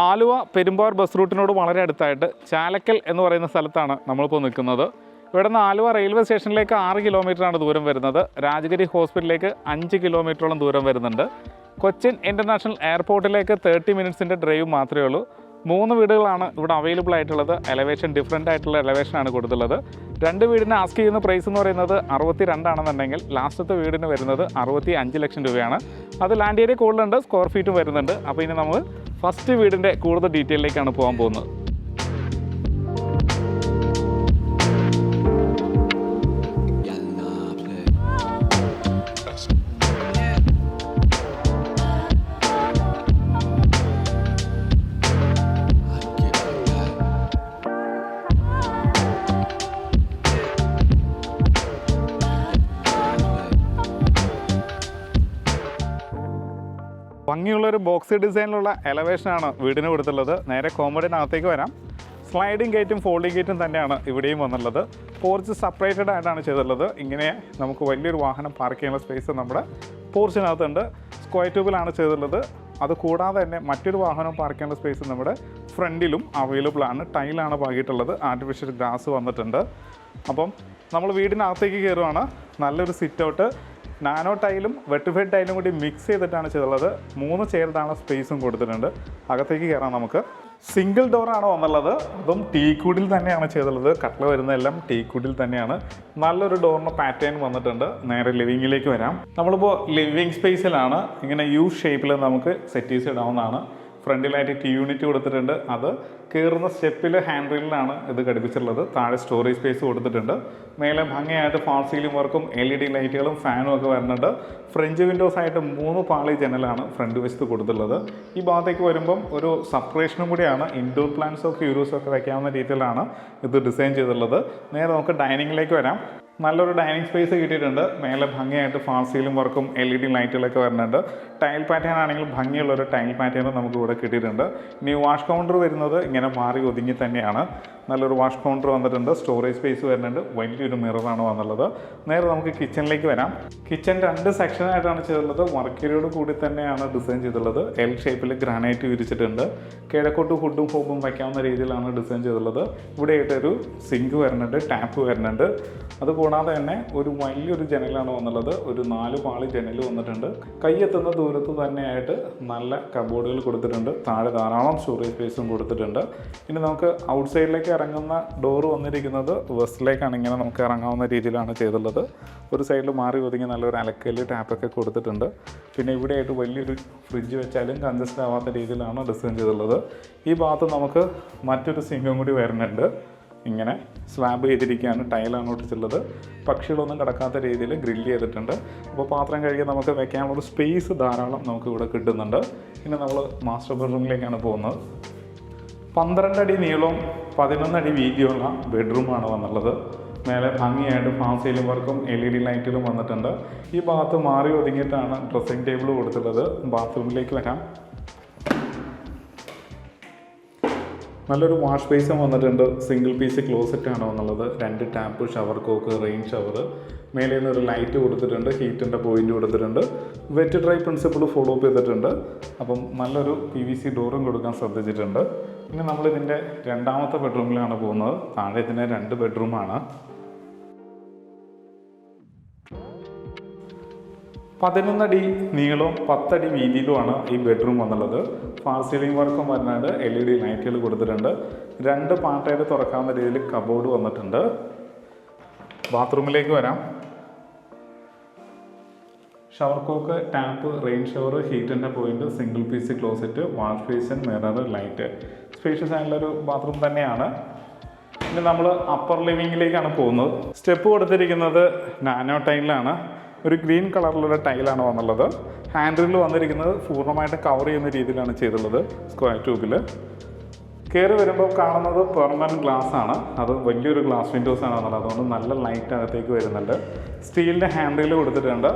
Aluva Perumbavoor bus റൂട്ടിനോട് വളരെ അടുത്തായിട്ട് ചാലക്കൽ എന്ന് പറയുന്ന സ്ഥലത്താണ് നമ്മളിപ്പോൾ നിൽക്കുന്നത്. ഇവിടെ നിന്ന് ആലുവ റെയിൽവേ സ്റ്റേഷനിലേക്ക് 6 കിലോമീറ്ററാണ് ദൂരം വരുന്നത്. രാജഗിരി ഹോസ്പിറ്റലിലേക്ക് 5 കിലോമീറ്ററോളം ദൂരം വരുന്നുണ്ട്. കൊച്ചിൻ ഇൻ്റർനാഷണൽ എയർപോർട്ടിലേക്ക് 30 മിനിറ്റ്സിൻ്റെ ഡ്രൈവ് മാത്രമേ ഉള്ളൂ. 3 വീടുകളാണ് ഇവിടെ അവൈലബിൾ ആയിട്ടുള്ളത്. എലവേഷൻ ഡിഫറൻ്റ് ആയിട്ടുള്ള എലവേഷനാണ് കൊടുത്തുള്ളത്. 2 വീടിന് ആസ്ക് ചെയ്യുന്ന പ്രൈസ് എന്ന് പറയുന്നത് 62 ആണെന്നുണ്ടെങ്കിൽ ലാസ്റ്റത്തെ വീടിന് വരുന്നത് 65 ലക്ഷം രൂപയാണ്. അത് ലാൻഡ് ഏരിയ കൂടുതലുണ്ട്, സ്ക്വയർ ഫീറ്റും വരുന്നുണ്ട്. അപ്പോൾ ഇനി നമ്മൾ ഫസ്റ്റ് വീടിൻ്റെ കൂടുതൽ ഡീറ്റെയിലേക്കാണ് പോകാൻ പോകുന്നത്. ഭംഗിയുള്ളൊരു ബോക്സി ഡിസൈനിലുള്ള എലവേഷനാണ് വീടിന് കൊടുത്തുള്ളത്. നേരെ കോമ്പൗണ്ടിനകത്തേക്ക് വരാം. സ്ലൈഡിങ് ഗേറ്റും ഫോൾഡിംഗ് ഗേറ്റും തന്നെയാണ് ഇവിടെയും വന്നുള്ളത്. പോർച്ച് സെപ്പറേറ്റഡ് ആയിട്ടാണ് ചെയ്തിട്ടുള്ളത്. ഇങ്ങനെ നമുക്ക് വലിയൊരു വാഹനം പാർക്ക് ചെയ്യാനുള്ള സ്പേസ് നമ്മുടെ പോർച്ചിനകത്തുണ്ട്. സ്ക്വയർ ട്യൂബിലാണ് ചെയ്തിട്ടുള്ളത്. അതുകൂടാതെ തന്നെ മറ്റൊരു വാഹനം പാർക്ക് ചെയ്യാനുള്ള സ്പേസ് നമ്മുടെ ഫ്രണ്ടിലും അവൈലബിൾ ആണ്. ടൈലാണ് പാകിയിട്ടുള്ളത്. ആർട്ടിഫിഷ്യൽ ഗ്രാസ് വന്നിട്ടുണ്ട്. അപ്പം നമ്മൾ വീടിനകത്തേക്ക് കയറുവാണ്. നല്ലൊരു സിറ്റ് ഔട്ട്, നാനോ ടൈലും വെട്ടിഫൈഡ് ടൈലും കൂടി മിക്സ് ചെയ്തിട്ടാണ് ചെയ്തുള്ളത്. 3 ചെയറിടാനുള്ള സ്പേസും കൊടുത്തിട്ടുണ്ട്. അകത്തേക്ക് കയറാം നമുക്ക്. സിംഗിൾ ഡോറാണ് വന്നുള്ളത്. അതും ടീക്കൂഡിൽ തന്നെയാണ് ചെയ്തുള്ളത്. കട്ടള വരുന്നതെല്ലാം ടീക്കൂഡിൽ തന്നെയാണ്. നല്ലൊരു ഡോറിന് പാറ്റേൺ വന്നിട്ടുണ്ട്. നേരെ ലിവിങ്ങിലേക്ക് വരാം. നമ്മളിപ്പോൾ ലിവിങ് സ്പേസിലാണ്. ഇങ്ങനെ യു ഷേപ്പിൽ നമുക്ക് സെറ്റീസ് ഇടാവുന്നതാണ്. ഫ്രണ്ടിലായിട്ട് ടി യൂണിറ്റ് കൊടുത്തിട്ടുണ്ട്. അത് കയറുന്ന സ്റ്റെപ്പിൽ ഹാൻഡ് റെയിലാണ് ഇത് ഘടിപ്പിച്ചിട്ടുള്ളത്. താഴെ സ്റ്റോറേജ് സ്പേസ് കൊടുത്തിട്ടുണ്ട്. മേലെ ഭംഗിയായിട്ട് ഫാൾ സീലിംഗ് വർക്കും LED ലൈറ്റുകളും ഫാനും ഒക്കെ വരുന്നുണ്ട്. ഫ്രഞ്ച് വിൻഡോസ് ആയിട്ട് 3 പാളി ജനലാണ് ഫ്രണ്ട് വശത്ത് കൊടുത്തിട്ടുള്ളത്. ഈ ഭാഗത്തേക്ക് വരുമ്പം ഒരു സെപ്പറേഷനും കൂടിയാണ്. ഇൻഡോർ പ്ലാന്റ്സോ ക്യൂരിയോസോ ഒക്കെ വയ്ക്കാവുന്ന രീതിയിലാണ് ഇത് ഡിസൈൻ ചെയ്തിട്ടുള്ളത്. നേരെ നമുക്ക് ഡൈനിങ്ങിലേക്ക് വരാം. നല്ലൊരു ഡൈനിങ് സ്പേസ് കിട്ടിയിട്ടുണ്ട്. മേലെ ഭംഗിയായിട്ട് ഫാൾ സീലിംഗ് വർക്കും LED ലൈറ്റുകളൊക്കെ വരുന്നുണ്ട്. ടൈൽ പാറ്റേൺ ആണെങ്കിൽ ഭംഗിയുള്ളൊരു ടൈൽ പാറ്റേൺ നമുക്ക് ഇവിടെ കിട്ടിയിട്ടുണ്ട്. ഇനി വാഷ് കൗണ്ടർ വരുന്നത് ഇങ്ങനെ മാറി ഒതുങ്ങി തന്നെയാണ്. നല്ലൊരു വാഷ് കൗണ്ടർ വന്നിട്ടുണ്ട്. സ്റ്റോറേജ് സ്പേസ് വരുന്നുണ്ട്. വലിയൊരു മിററാണ് വന്നുള്ളത്. നേരെ നമുക്ക് കിച്ചണിലേക്ക് വരാം. കിച്ചൺ 2 സെക്ഷനായിട്ടാണ് ചെയ്തിട്ടുള്ളത്. വർക്കേരിയോട് കൂടി തന്നെയാണ് ഡിസൈൻ ചെയ്തിട്ടുള്ളത്. L ഷേപ്പിൽ ഗ്രാനൈറ്റ് വിരിച്ചിട്ടുണ്ട്. കിഴക്കോട്ട് ഫുഡും ഹോബും വയ്ക്കാവുന്ന രീതിയിലാണ് ഡിസൈൻ ചെയ്തിട്ടുള്ളത്. ഇവിടെയായിട്ടൊരു സിങ്ക് വരുന്നുണ്ട്, ടാപ്പ് വരുന്നുണ്ട്. അതുകൂടാതെ തന്നെ ഒരു വലിയൊരു ജനലാണ് വന്നുള്ളത്. ഒരു 4 പാളി ജനൽ വന്നിട്ടുണ്ട്. കൈയെത്തുന്ന ദൂരത്ത് തന്നെയായിട്ട് നല്ല കബോർഡുകൾ കൊടുത്തിട്ടുണ്ട്. താഴെ ധാരാളം സ്റ്റോറേജ് സ്പേസും കൊടുത്തിട്ടുണ്ട്. ഇനി നമുക്ക് ഔട്ട് സൈഡിലേക്ക് ഇറങ്ങുന്ന ഡോറ് വന്നിരിക്കുന്നത് വെസ്റ്റിലേക്കാണ്. ഇങ്ങനെ നമുക്ക് ഇറങ്ങാവുന്ന രീതിയിലാണ് ചെയ്തിട്ടുള്ളത്. ഒരു സൈഡിൽ മാറി ഒതുങ്ങി നല്ലൊരു അലക്കല് ടാപ്പൊക്കെ കൊടുത്തിട്ടുണ്ട്. പിന്നെ ഇവിടെയായിട്ട് വലിയൊരു ഫ്രിഡ്ജ് വെച്ചാലും കൺജസ്റ്റ് ആവാത്ത രീതിയിലാണ് ഡിസൈൻ ചെയ്തിട്ടുള്ളത്. ഈ ഭാഗത്ത് നമുക്ക് മറ്റൊരു സിങ്കും കൂടി വരുന്നുണ്ട്. ഇങ്ങനെ സ്ലാബ് ചെയ്തിരിക്കുകയാണ്. ടൈലാണ് ഒട്ടിച്ചുള്ളത്. പക്ഷികളൊന്നും കിടക്കാത്ത രീതിയിൽ ഗ്രില്ല് ചെയ്തിട്ടുണ്ട്. അപ്പോൾ പാത്രം കഴുകി നമുക്ക് വെക്കാനുള്ള സ്പേസ് ധാരാളം നമുക്ക് ഇവിടെ കിട്ടുന്നുണ്ട്. ഇനി നമ്മൾ മാസ്റ്റർ ബെഡ്റൂമിലേക്കാണ് പോകുന്നത്. 12 അടി നീളവും 11 അടി വീതിയുള്ള ബെഡ്റൂമാണ് വന്നുള്ളത്. മേലെ ഭംഗിയായിട്ട് ഫാൾ സീലിംഗ് വർക്കും LED ലൈറ്റുകളും വന്നിട്ടുണ്ട്. ഈ ഭാഗത്ത് മാറി ഒതുങ്ങിയിട്ടാണ് ഡ്രസ്സിംഗ് ടേബിൾ കൊടുത്തിട്ടുള്ളത്. ബാത്റൂമിലേക്ക് വരാം. നല്ലൊരു വാഷ് ബേസും വന്നിട്ടുണ്ട്. സിംഗിൾ പീസ് ക്ലോസറ്റാണ് വന്നുള്ളത്. 2 tap, shower cock, rain shower. മേലെ നിന്ന് ഒരു ലൈറ്റ് കൊടുത്തിട്ടുണ്ട്. ഹീറ്റിൻ്റെ പോയിന്റ് കൊടുത്തിട്ടുണ്ട്. Wet dry principle follow up ചെയ്തിട്ടുണ്ട്. അപ്പം നല്ലൊരു PVC ഡോറും കൊടുക്കാൻ ശ്രദ്ധിച്ചിട്ടുണ്ട്. ഇനി നമ്മളിതിൻ്റെ 2ാമത്തെ ബെഡ്റൂമിലാണ് പോകുന്നത്. താഴെ ഇതിൻ്റെ 2 ബെഡ്റൂമാണ്. 11 അടി നീളവും 10 അടി വീതിയിലുമാണ് ഈ ബെഡ്റൂം വന്നുള്ളത്. ഫാൾ സീലിംഗ് വർക്കും വരുന്നുണ്ട്. LED ലൈറ്റുകൾ കൊടുത്തിട്ടുണ്ട്. 2 പാർട്ടായിട്ട് തുറക്കാവുന്ന രീതിയിൽ കബോർഡ് വന്നിട്ടുണ്ട്. ബാത്റൂമിലേക്ക് വരാം. Shower cock, tap, rain shower, ഹീറ്റിൻ്റെ point, single piece closet, wash basin, mirror, light. Spacious ആയിട്ടുള്ളൊരു ബാത്റൂം തന്നെയാണ്. ഇനി നമ്മൾ അപ്പർ ലിവിങ്ങിലേക്കാണ് പോകുന്നത്. സ്റ്റെപ്പ് കൊടുത്തിരിക്കുന്നത് നാനോ ടൈലാണ്. ഒരു ഗ്രീൻ കളറിലുള്ള ടൈലാണ് വന്നുള്ളത്. ഹാൻഡിൽ വന്നിരിക്കുന്നത് പൂർണ്ണമായിട്ട് കവർ ചെയ്യുന്ന രീതിയിലാണ് ചെയ്തിട്ടുള്ളത്. സ്ക്വയർ ട്യൂബിൽ കയറി വരുമ്പോൾ കാണുന്നത് പെർമനൻറ്റ് ഗ്ലാസ് ആണ്. അത് വലിയൊരു ഗ്ലാസ് വിൻഡോസ് ആണ് വന്നുള്ളത്. അതുകൊണ്ട് നല്ല ലൈറ്റ് അകത്തേക്ക് വരുന്നുണ്ട്. സ്റ്റീലിൻ്റെ ഹാൻഡിൽ കൊടുത്തിട്ടുണ്ട്.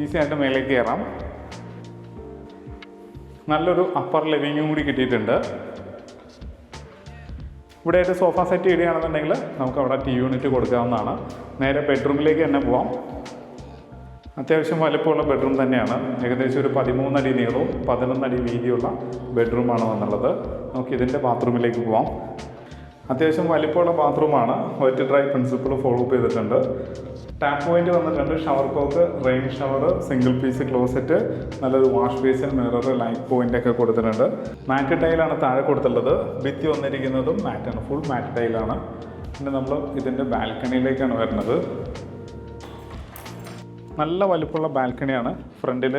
ഈസി ആയിട്ട് മേലേക്ക് കയറാം. നല്ലൊരു അപ്പർ ലിവിങ്ങും കൂടി കിട്ടിയിട്ടുണ്ട്. ഇവിടെയായിട്ട് സോഫ സെറ്റ് ഇടുകയാണെന്നുണ്ടെങ്കിൽ നമുക്ക് അവിടെ ടി യൂണിറ്റ് കൊടുക്കാവുന്നതാണ്. നേരെ ബെഡ്റൂമിലേക്ക് തന്നെ പോവാം. അത്യാവശ്യം വലിപ്പമുള്ള ബെഡ്റൂം തന്നെയാണ്. ഏകദേശം ഒരു 13 അടി നീളവും 11 അടി വീതിയുള്ള ബെഡ്റൂമാണ് വന്നുള്ളത്. നമുക്ക് ഇതിൻ്റെ ബാത്റൂമിലേക്ക് പോവാം. അത്യാവശ്യം വലിപ്പമുള്ള ബാത്റൂമാണ്. വെറ്റ് ഡ്രൈ പ്രിൻസിപ്പിൾ ഫോളോ ചെയ്തിട്ടുണ്ട്. ടാപ്പ് പോയിന്റ് വന്നിട്ടുണ്ട്. Shower cock, rain shower, single piece closet, നല്ലൊരു wash basin, mirror, light point ഒക്കെ കൊടുത്തിട്ടുണ്ട്. മാറ്റ് ടൈലാണ് താഴെ കൊടുത്തുള്ളത്. ഭിത്തി വന്നിരിക്കുന്നതും മാറ്റാണ്, ഫുൾ മാറ്റ് ടൈലാണ്. പിന്നെ നമ്മൾ ഇതിൻ്റെ ബാൽക്കണിയിലേക്കാണ് വരുന്നത്. നല്ല വലിപ്പമുള്ള ബാൽക്കണിയാണ്. ഫ്രണ്ടിൽ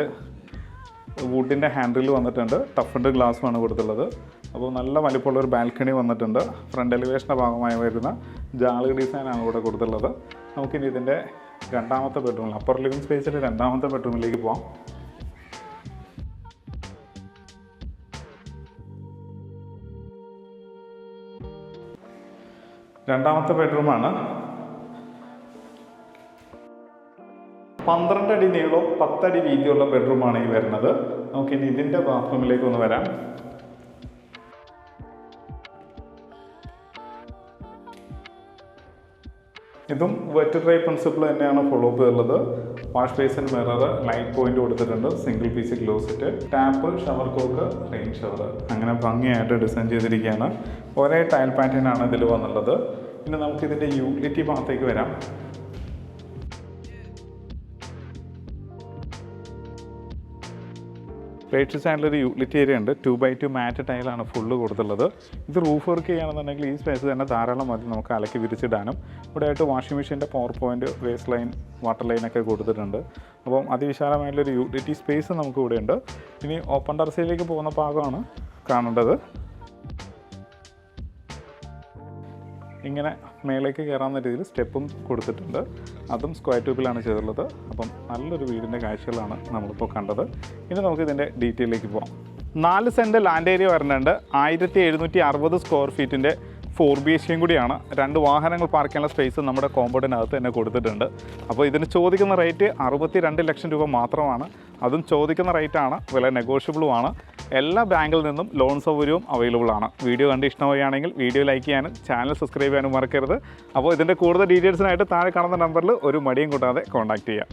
വുഡിൻ്റെ ഹാൻഡിൽ വന്നിട്ടുണ്ട്. ടഫ്ഡ് ഗ്ലാസ്സുമാണ് കൊടുത്തുള്ളത്. അപ്പോൾ നല്ല വലിപ്പമുള്ള ഒരു ബാൽക്കണി വന്നിട്ടുണ്ട്. ഫ്രണ്ട് എലിവേഷൻ്റെ ഭാഗമായി വരുന്ന ജാളി ഡിസൈനാണ് ഇവിടെ കൊടുത്തുള്ളത്. നമുക്കിനി ഇതിൻ്റെ രണ്ടാമത്തെ ബെഡ്റൂമിൽ, അപ്പർ ലിവിംഗ് സ്പേസിൻ്റെ രണ്ടാമത്തെ ബെഡ്റൂമിലേക്ക് പോകാം. രണ്ടാമത്തെ ബെഡ്റൂമാണ്. 12 അടി നീളവും 10 അടി വീതിയുള്ള ബെഡ്റൂമാണ് ഈ വരുന്നത്. നമുക്കിനി ഇതിൻ്റെ ബാത്റൂമിലേക്ക് ഒന്ന് വരാം. ഇതും വെറ്റ് ഡ്രൈ പ്രിൻസിപ്പിൾ തന്നെയാണ് ഫോളോ അപ്പ് ചെയ്തുള്ളത്. Wash basin, mirror, light point കൊടുത്തിട്ടുണ്ട്. Single piece closet, tap, shower cock, rain shower, അങ്ങനെ ഭംഗിയായിട്ട് ഡിസൈൻ ചെയ്തിരിക്കുകയാണ്. ഒരേ ടൈൽ പാറ്റേൺ ആണ് ഇതിൽ വന്നുള്ളത്. ഇനി നമുക്കിതിൻ്റെ യൂട്ടിലിറ്റി ഭാഗത്തേക്ക് വരാം. റൈറ്റ് സൈഡിലൊരു യൂട്ടിലിറ്റി ഏരിയ ഉണ്ട്. 2x2 മാറ്റ് ടൈലാണ് ഫുള്ള് കൊടുത്തുള്ളത്. ഇത് റൂഫ് വർക്ക് ചെയ്യുകയാണെന്നുണ്ടെങ്കിൽ ഈ സ്പേസ് തന്നെ ധാരാളം മതി നമുക്ക് അലക്കി വിരിച്ചിടാനും. ഇവിടെ ആയിട്ട് വാഷിംഗ് മെഷീൻ്റെ power point, waste line, water ലൈനൊക്കെ കൊടുത്തിട്ടുണ്ട്. അപ്പം അതിവിശാലമായിട്ടുള്ളൊരു യൂട്ടിലിറ്റി സ്പേസ് നമുക്ക് ഇവിടെ ഉണ്ട്. ഇനി ഓപ്പൺ ടെറസിലേക്ക് പോകുന്ന ഭാഗമാണ് കാണേണ്ടത്. ഇങ്ങനെ മേലേക്ക് കയറാവുന്ന രീതിയിൽ സ്റ്റെപ്പും കൊടുത്തിട്ടുണ്ട്. അതും സ്ക്വയർ ട്യൂബിലാണ് ചെയ്തിട്ടുള്ളത്. അപ്പം നല്ലൊരു വീടിൻ്റെ കാഴ്ചകളാണ് നമ്മളിപ്പോൾ കണ്ടത്. ഇനി നമുക്ക് ഇതിൻ്റെ ഡീറ്റെയിലേക്ക് പോകാം. 4 സെൻറ്റ് ലാൻഡ് ഏരിയ വരുന്നുണ്ട്. 1760 സ്ക്വയർ ഫീറ്റിൻ്റെ 4 BHK കൂടിയാണ്. 2 വാഹനങ്ങൾ പാർക്ക് ചെയ്യാനുള്ള സ്പേസ് നമ്മുടെ കോമ്പൗണ്ടിനകത്ത് തന്നെ കൊടുത്തിട്ടുണ്ട്. അപ്പോൾ ഇതിന് ചോദിക്കുന്ന റേറ്റ് 62 ലക്ഷം രൂപ മാത്രമാണ്. അതും ചോദിക്കുന്ന റേറ്റാണ്, വില നെഗോഷ്യബിളുമാണ്. എല്ലാ ബാങ്കിൽ നിന്നും ലോൺ സൗകര്യവും അവൈലബിൾ ആണ്. വീഡിയോ കണ്ട് ഇഷ്ടമാവുകയാണെങ്കിൽ വീഡിയോ ലൈക്ക് ചെയ്യാനും ചാനൽ സബ്സ്ക്രൈബ് ചെയ്യാനും മറക്കരുത്. അപ്പോൾ ഇതിൻ്റെ കൂടുതൽ ഡീറ്റെയിൽസിനായിട്ട് താഴെ കാണുന്ന നമ്പറിൽ ഒരു മടിയും കൂടാതെ കോൺടാക്റ്റ് ചെയ്യാം.